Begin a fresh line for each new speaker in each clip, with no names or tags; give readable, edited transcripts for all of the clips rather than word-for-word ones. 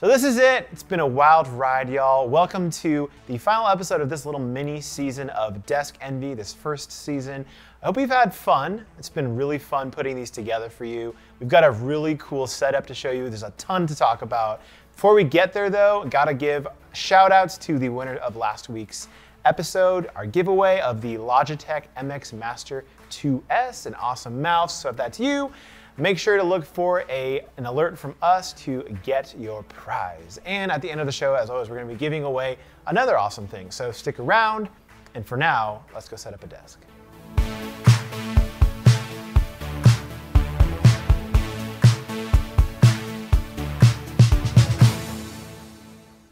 So this is it. It's been a wild ride, y'all. Welcome to the final episode of this little mini season of Desk Envy, this first season. I hope you've had fun. It's been really fun putting these together for you. We've got a really cool setup to show you. There's a ton to talk about. Before we get there though, gotta give shout outs to the winner of last week's episode, our giveaway of the Logitech MX Master 2S, an awesome mouse. So if that's you, make sure to look for an alert from us to get your prize. And at the end of the show, as always, we're gonna be giving away another awesome thing. So stick around, and for now, let's go set up a desk.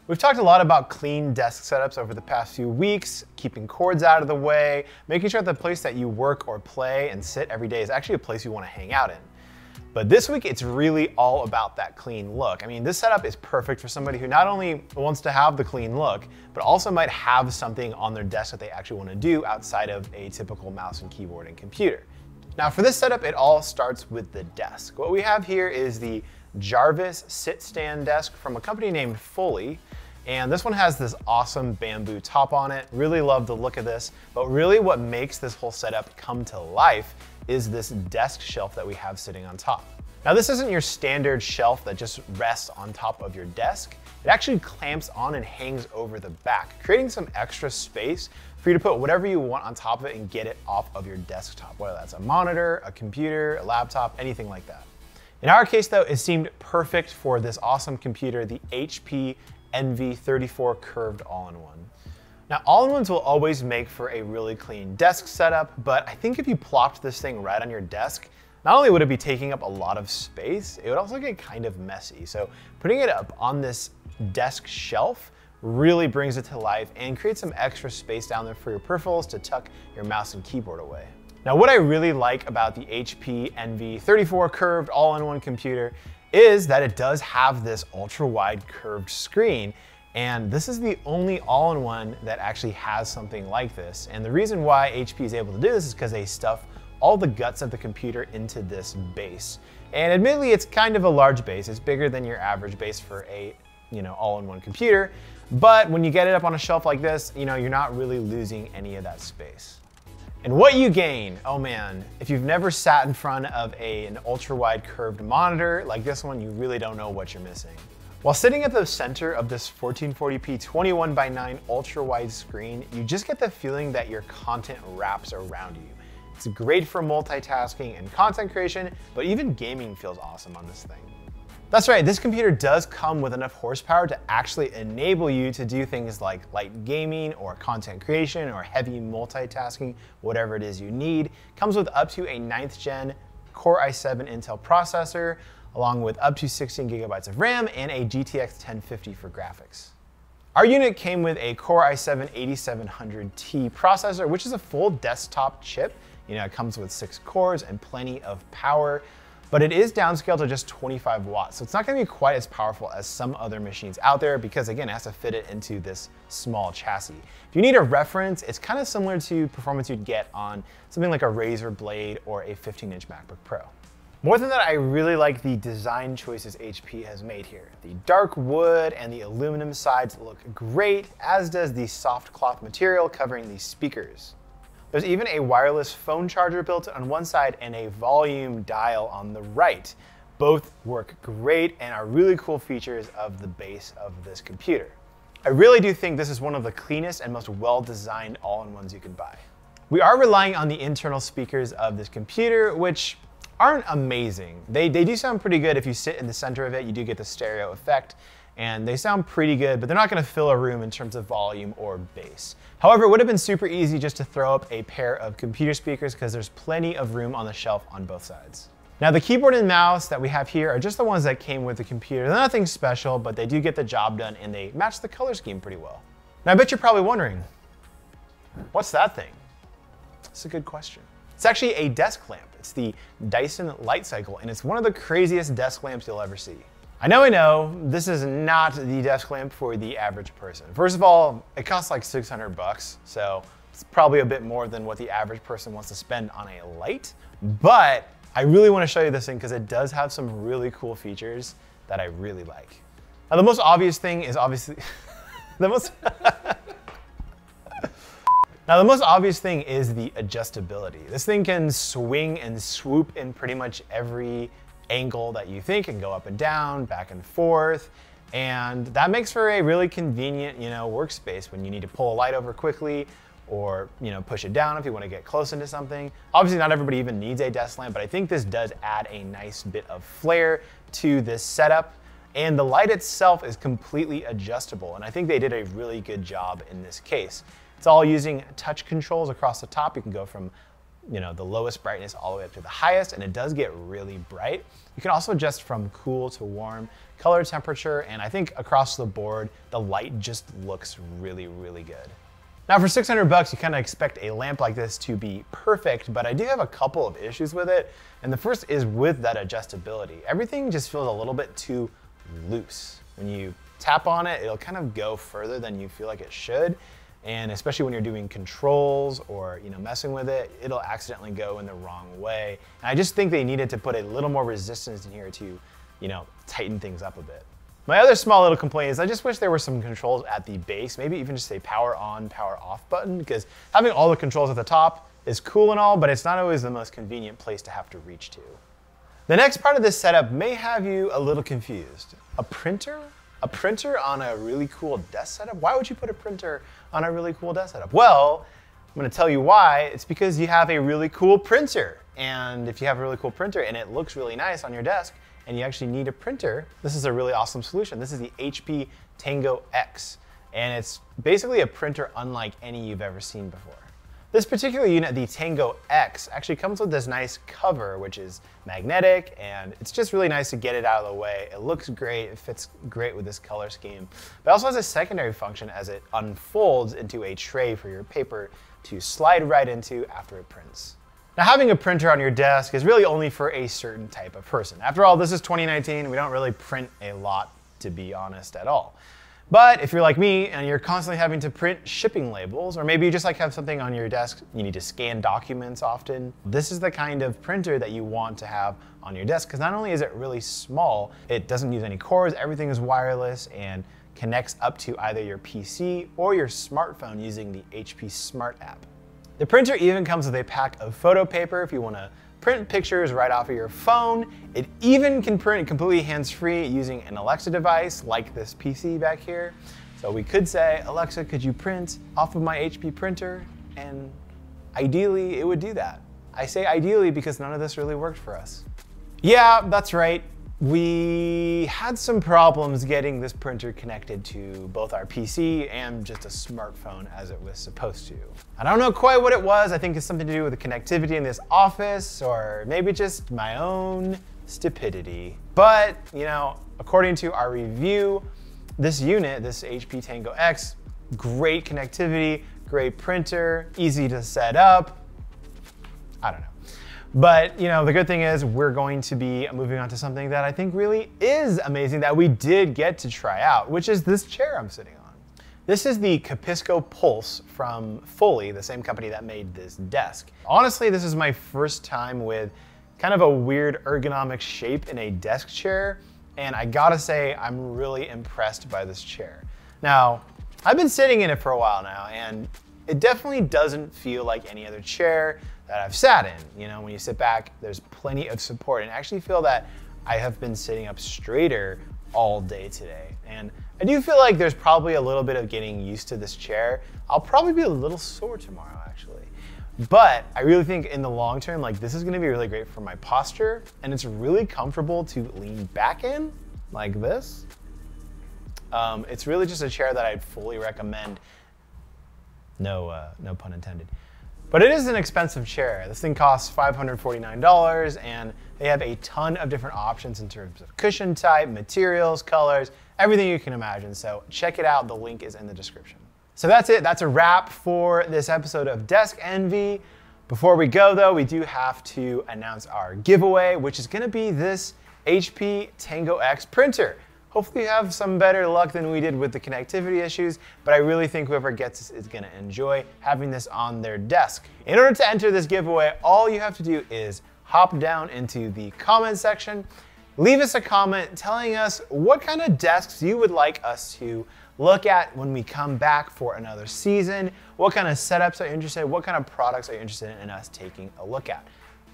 We've talked a lot about clean desk setups over the past few weeks, keeping cords out of the way, making sure that the place that you work or play and sit every day is actually a place you want to hang out in. But this week, it's really all about that clean look. I mean, this setup is perfect for somebody who not only wants to have the clean look, but also might have something on their desk that they actually want to do outside of a typical mouse and keyboard and computer. Now for this setup, it all starts with the desk. What we have here is the Jarvis sit stand desk from a company named Fully. And this one has this awesome bamboo top on it. Really love the look of this, but really what makes this whole setup come to life is this desk shelf that we have sitting on top. Now this isn't your standard shelf that just rests on top of your desk. It actually clamps on and hangs over the back, creating some extra space for you to put whatever you want on top of it and get it off of your desktop, whether that's a monitor, a computer, a laptop, anything like that. In our case though, it seemed perfect for this awesome computer, the HP NV34 curved all-in-one. Now, all-in-ones will always make for a really clean desk setup, but I think if you plopped this thing right on your desk, not only would it be taking up a lot of space, it would also get kind of messy. So putting it up on this desk shelf really brings it to life and creates some extra space down there for your peripherals to tuck your mouse and keyboard away. Now, what I really like about the HP NV34 curved all-in-one computer is that it does have this ultra-wide curved screen. And this is the only all-in-one that actually has something like this. And the reason why HP is able to do this is because they stuff all the guts of the computer into this base. And admittedly, it's kind of a large base. It's bigger than your average base for a all-in-one computer. But when you get it up on a shelf like this, you're not really losing any of that space. And what you gain, oh man, if you've never sat in front of an ultra-wide curved monitor like this one, you really don't know what you're missing. While sitting at the center of this 1440p 21:9 ultra-wide screen, you just get the feeling that your content wraps around you. It's great for multitasking and content creation, but even gaming feels awesome on this thing. That's right, this computer does come with enough horsepower to actually enable you to do things like light gaming or content creation or heavy multitasking, whatever it is you need. Comes with up to a 9th gen Core i7 Intel processor, along with up to 16 gigabytes of RAM and a GTX 1050 for graphics. Our unit came with a Core i7-8700T processor, which is a full desktop chip. It comes with 6 cores and plenty of power. But it is downscaled to just 25 watts, so it's not going to be quite as powerful as some other machines out there because, again, it has to fit it into this small chassis. If you need a reference, it's kind of similar to performance you'd get on something like a Razer Blade or a 15-inch MacBook Pro. More than that, I really like the design choices HP has made here. The dark wood and the aluminum sides look great, as does the soft cloth material covering the speakers. There's even a wireless phone charger built on one side and a volume dial on the right. Both work great and are really cool features of the base of this computer. I really do think this is one of the cleanest and most well-designed all-in-ones you could buy. We are relying on the internal speakers of this computer, which aren't amazing. They do sound pretty good. If you sit in the center of it, you do get the stereo effect. And they sound pretty good, but they're not going to fill a room in terms of volume or bass. However, it would have been super easy just to throw up a pair of computer speakers because there's plenty of room on the shelf on both sides. Now, the keyboard and mouse that we have here are just the ones that came with the computer. They're nothing special, but they do get the job done and they match the color scheme pretty well. Now, I bet you're probably wondering, what's that thing? That's a good question. It's actually a desk lamp. It's the Dyson Light Cycle, and it's one of the craziest desk lamps you'll ever see. I know, this is not the desk lamp for the average person. First of all, it costs like 600 bucks, so it's probably a bit more than what the average person wants to spend on a light. But I really want to show you this thing because it does have some really cool features that I really like. Now the most obvious thing is obviously, the most obvious thing is the adjustability. This thing can swing and swoop in pretty much every angle that you think, and go up and down, back and forth. And that makes for a really convenient, workspace when you need to pull a light over quickly, or push it down if you want to get close into something. Obviously not everybody even needs a desk lamp, but I think this does add a nice bit of flair to this setup. And the light itself is completely adjustable, and I think they did a really good job in this case. It's all using touch controls across the top. You can go from the lowest brightness all the way up to the highest, and it does get really bright. You can also adjust from cool to warm, color, temperature, and I think across the board, the light just looks really, really good. Now for 600 bucks, you kind of expect a lamp like this to be perfect, but I do have a couple of issues with it. And the first is with that adjustability. Everything just feels a little bit too loose. When you tap on it, it'll kind of go further than you feel like it should. And especially when you're doing controls or messing with it, it'll accidentally go in the wrong way. And I just think they needed to put a little more resistance in here to tighten things up a bit. My other small little complaint is I just wish there were some controls at the base, maybe even just a power on, power off button, because having all the controls at the top is cool and all, but it's not always the most convenient place to have to reach to. The next part of this setup may have you a little confused. A printer? A printer on a really cool desk setup? Why would you put a printer on a really cool desk setup? Well, I'm gonna tell you why. It's because you have a really cool printer. And if you have a really cool printer and it looks really nice on your desk, and you actually need a printer, this is a really awesome solution. This is the HP Tango X, and it's basically a printer unlike any you've ever seen before. This particular unit, the Tango X, actually comes with this nice cover, which is magnetic, and it's just really nice to get it out of the way. It looks great, it fits great with this color scheme, but it also has a secondary function as it unfolds into a tray for your paper to slide right into after it prints. Now, having a printer on your desk is really only for a certain type of person. After all, this is 2019. We don't really print a lot, to be honest, at all. But if you're like me and you're constantly having to print shipping labels, or maybe you just have something on your desk, you need to scan documents often, this is the kind of printer that you want to have on your desk, because not only is it really small, it doesn't use any cords, everything is wireless and connects up to either your PC or your smartphone using the HP Smart app. The printer even comes with a pack of photo paper if you want to print pictures right off of your phone. It even can print completely hands-free using an Alexa device like this PC back here. So we could say, Alexa, could you print off of my HP printer? And ideally, it would do that. I say ideally because none of this really worked for us. Yeah, that's right. We had some problems getting this printer connected to both our PC and just a smartphone as it was supposed to. I don't know quite what it was. I think it's something to do with the connectivity in this office, or maybe just my own stupidity. But, according to our review, this unit, this HP Tango X, great connectivity, great printer, easy to set up. I don't know. But the good thing is we're going to be moving on to something that I think really is amazing that we did get to try out, which is this chair I'm sitting on. This is the Capisco Pulse from Fully, the same company that made this desk. Honestly, this is my first time with kind of a weird ergonomic shape in a desk chair, and I gotta say I'm really impressed by this chair. Now, I've been sitting in it for a while now, and it definitely doesn't feel like any other chair that I've sat in. When you sit back, there's plenty of support, and I actually feel that I have been sitting up straighter all day today. And I do feel like there's probably a little bit of getting used to this chair. I'll probably be a little sore tomorrow, actually. But I really think in the long term, this is gonna be really great for my posture, and it's really comfortable to lean back in like this. It's really just a chair that I'd fully recommend. No pun intended. But it is an expensive chair. This thing costs $549, and they have a ton of different options in terms of cushion type, materials, colors, everything you can imagine. So check it out. The link is in the description. So that's it. That's a wrap for this episode of Desk Envy. Before we go, though, we do have to announce our giveaway, which is going to be this HP Tango X Printer. Hopefully you have some better luck than we did with the connectivity issues, but I really think whoever gets this is gonna enjoy having this on their desk. In order to enter this giveaway, all you have to do is hop down into the comment section Leave us a comment telling us what kind of desks you would like us to look at when we come back for another season. What kind of setups are you interested in? What kind of products are you interested in us taking a look at?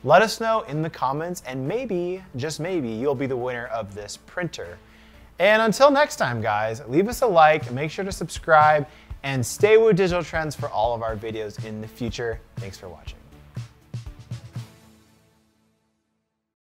Let us know in the comments, and maybe, just maybe, you'll be the winner of this printer. And until next time, guys, leave us a like, make sure to subscribe, and stay with Digital Trends for all of our videos in the future. Thanks for watching.